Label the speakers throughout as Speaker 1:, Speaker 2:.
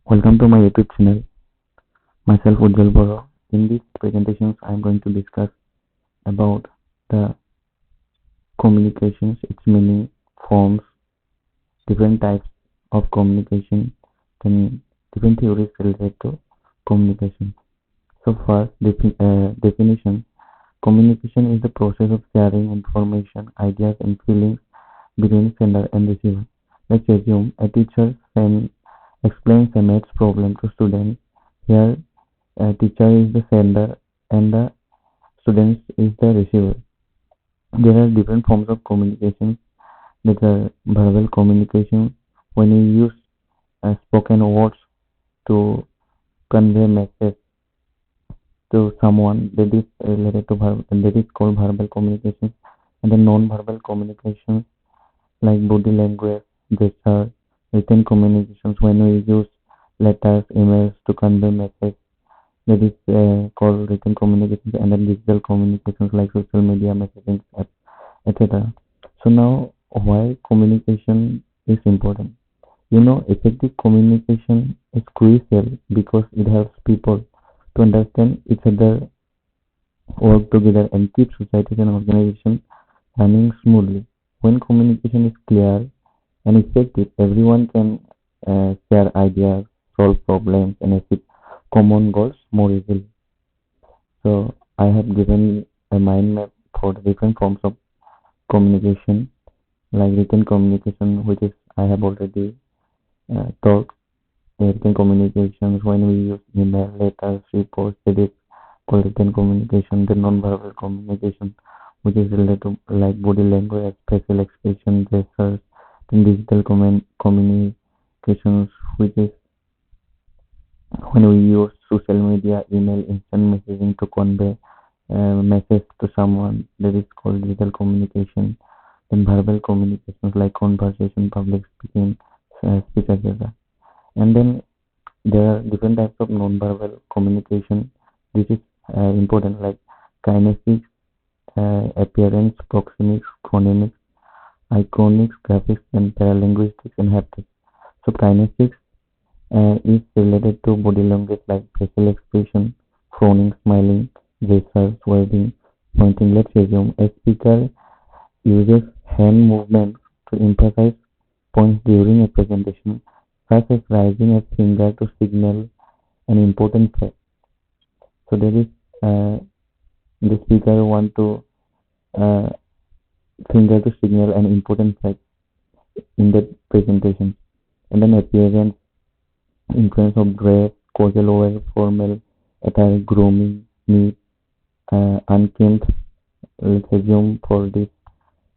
Speaker 1: Welcome to my YouTube channel. Myself Ujjal Baro. In these presentations, I am going to discuss about the communications, its meaning, forms, different types of communication, and different theories related to communication. So first, definition. Communication is the process of sharing information, ideas, and feelings between sender and receiver. Let's assume a teacher explains a maths problem to students. Here, a teacher is the sender and the students is the receiver. There are different forms of communication. There are verbal communication when you use spoken words to convey message to someone, that is related to that is called verbal communication. And the non-verbal communication like body language, gesture, written communications when we use letters, emails to convey message, that is called written communications. And then digital communications like social media, messaging apps, etc. So now, why communication is important? Effective communication is crucial because it helps people to understand each other, work together, and keep societies and organizations running smoothly. When communication is clear and effective, everyone can share ideas, solve problems, and achieve common goals more easily. So I have given a mind map for the different forms of communication, like written communication, which is I have already talked. Written communications when we use email, letters, reports, that is called written communication. The non-verbal communication, which is related to like body language, facial expression, gestures. Then digital communications, which is when we use social media, email, instant messaging to convey message to someone, that is called digital communication. Then verbal communications like conversation, public speaking, speech, etc. And then there are different types of non-verbal communication. This is important, like kinesics, appearance, proxemics, chronemics, iconics, graphics, and paralinguistics and haptics. So kinesics is related to body language like facial expression, frowning, smiling, gestures, waving, pointing. Let's assume a speaker uses hand movements to emphasize points during a presentation, such as raising a finger to signal an important fact. So there is the speaker want to uh, finger to signal an important fact in the presentation. And then appearance, influence of dress, casual wear, formal attire, grooming, neat, unkempt. Let's assume for this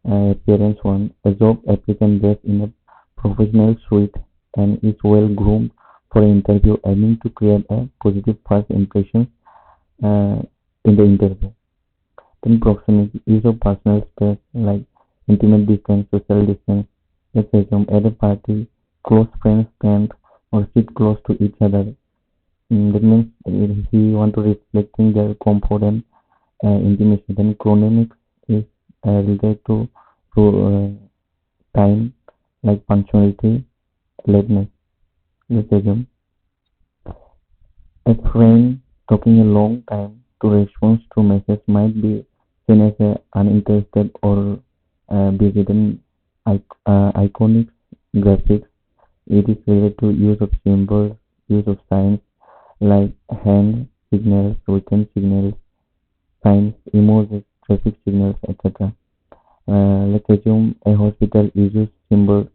Speaker 1: appearance one, a job applicant dressed in a professional suit and is well groomed for an interview, aiming to create a positive first impression in the interview. Then proximity, use of personal space like intimate distance, social distance. Let's assume at a party, close friends stand or sit close to each other. That means he want to reflecting their comfort and intimacy. Then chronemics is related to time, like punctuality, lateness. Let's assume a friend talking a long time to respond to message might be seen as uninterested or be written iconic graphics. It is related to use of symbols, use of signs like hand signals, written signals, signs, emojis, traffic signals, etc. Let's assume a hospital uses symbols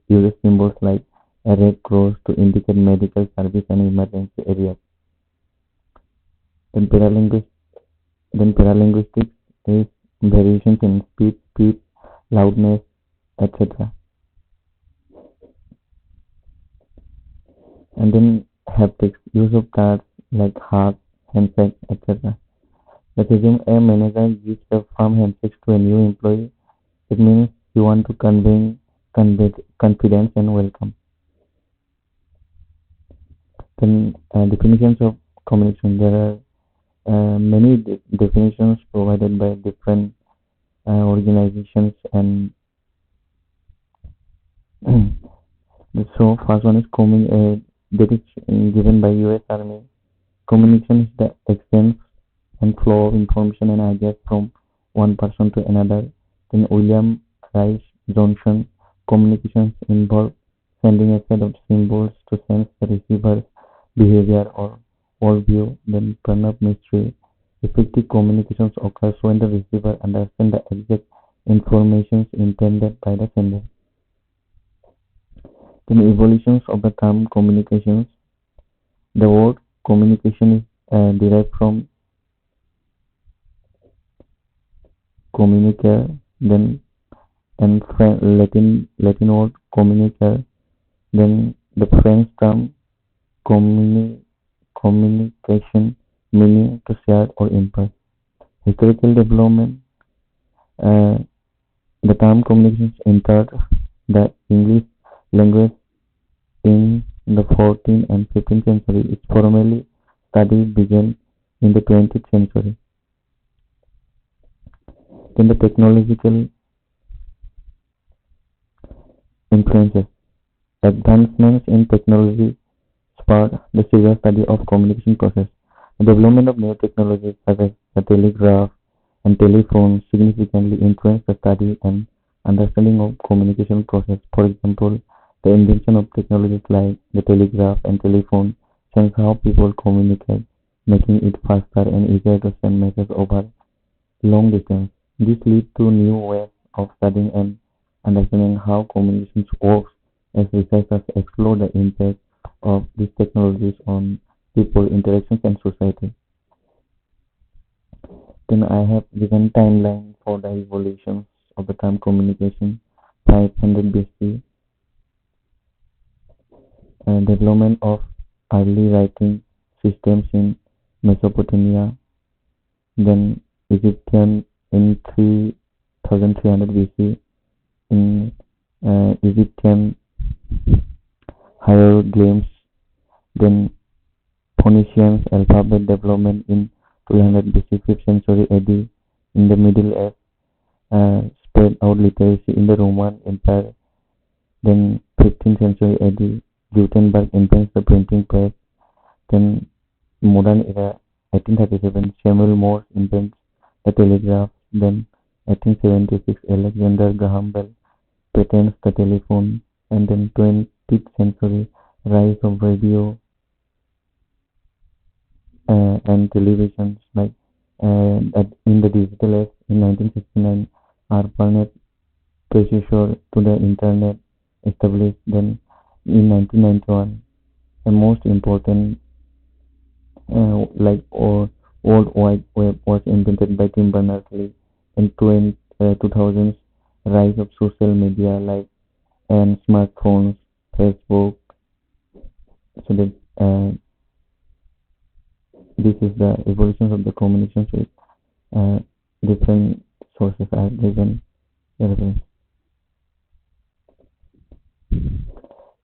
Speaker 1: like a red cross to indicate medical service and emergency areas. Then paralinguistics is variations in speed, loudness, etc. And then haptics, use of touch like hug, handshake, etc. Let's assume a manager gives a firm handshake to a new employee. It means you want to convey confidence and welcome. Then definitions of communication. There are many definitions provided by different organizations, and so first one is that is given by US Army. Communication is the exchange and flow of information and ideas from one person to another. Then William Rice Johnson, communications involve sending a set of symbols to sense the receiver's behavior or worldview. Then Pranab Mystery, effective communications occurs when the receiver understands the exact information intended by the sender. Then evolutions of the term communications. The word communication is derived from communicare, then and Latin word communicare, then the French term communi, communication, meaning to share or impart. Historical development. Uh, the term communications entered the English language in the 14th and 15th century. Its formally study began in the 20th century. Then the technological influences. Advancements in technology spurred the serious study of communication process. The development of new technologies such as the telegraph and telephone significantly influenced the study and understanding of communication process. For example, the invention of technologies like the telegraph and telephone changed how people communicate, making it faster and easier to send messages over long distance. This led to new ways of studying and understanding how communications works as researchers explore the impact of these technologies on people, interactions, and society. Then I have given timeline for the evolutions of the term communication. 500 BC, development of early writing systems in Mesopotamia, then Egyptian in 3300 BC, in Egyptian hieroglyphs, then Phoenicians alphabet development in 1200 BC, 5th century AD. In the Middle Age, spread out literacy in the Roman Empire. Then 15th century AD, Gutenberg invents the printing press. Then modern era, 1837, Samuel Morse invents the telegraph. Then 1876, Alexander Graham Bell patents the telephone. And then 20th century, rise of radio and televisions, like in the digital age. In 1969, ARPANET predecessor to the internet established. Then in 1991, the most important World Wide Web was invented by Tim Berners-Lee. In 2000s, rise of social media like and smartphones, Facebook. So that this is the evolution of the communications with different sources are given reference.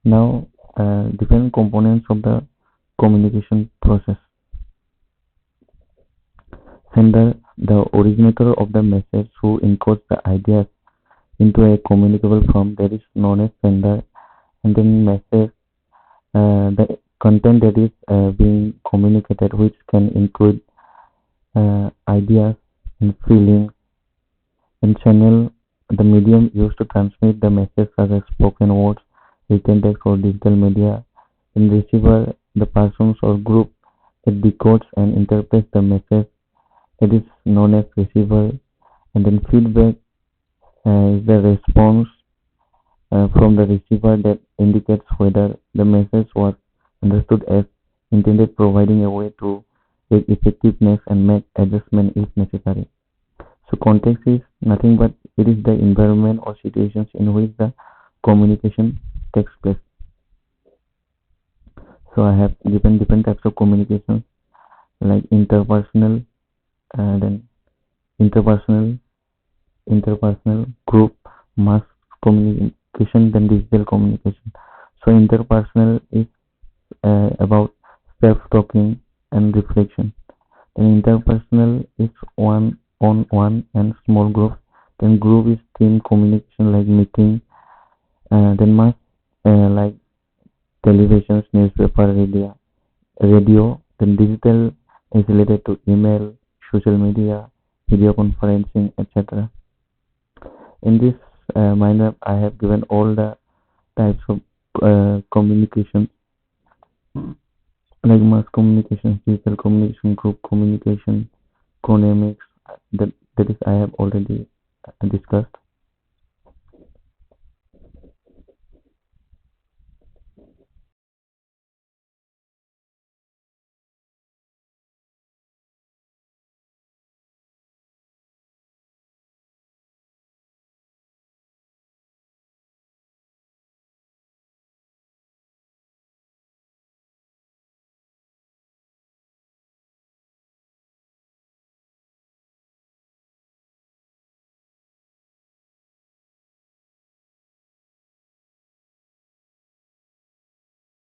Speaker 1: Now, different components of the communication process. Sender, the originator of the message who encodes the ideas into a communicable form, that is known as sender. And then message, the content that is being communicated, which can include ideas and feelings. And channel, the medium used to transmit the message, such as spoken words, written text, or digital media. And receiver, the persons or group that decodes and interprets the message, that is known as receiver. And then feedback is the response from the receiver that indicates whether the message was understood as intended, providing a way to take effectiveness and make adjustment if necessary. So context is nothing but it is the environment or situations in which the communication takes place. So I have given different types of communication like interpersonal, then interpersonal, group, mass communication, then digital communication. So interpersonal is about self-talking and reflection. Then interpersonal is one-on-one and small groups. Then group is team communication like meeting. Then mass like televisions, newspaper, radio. Then digital is related to email, social media, video conferencing, etc. In this minor, I have given all the types of communication, like mass communication, digital communication, group communication, chronemics. That is I have already discussed.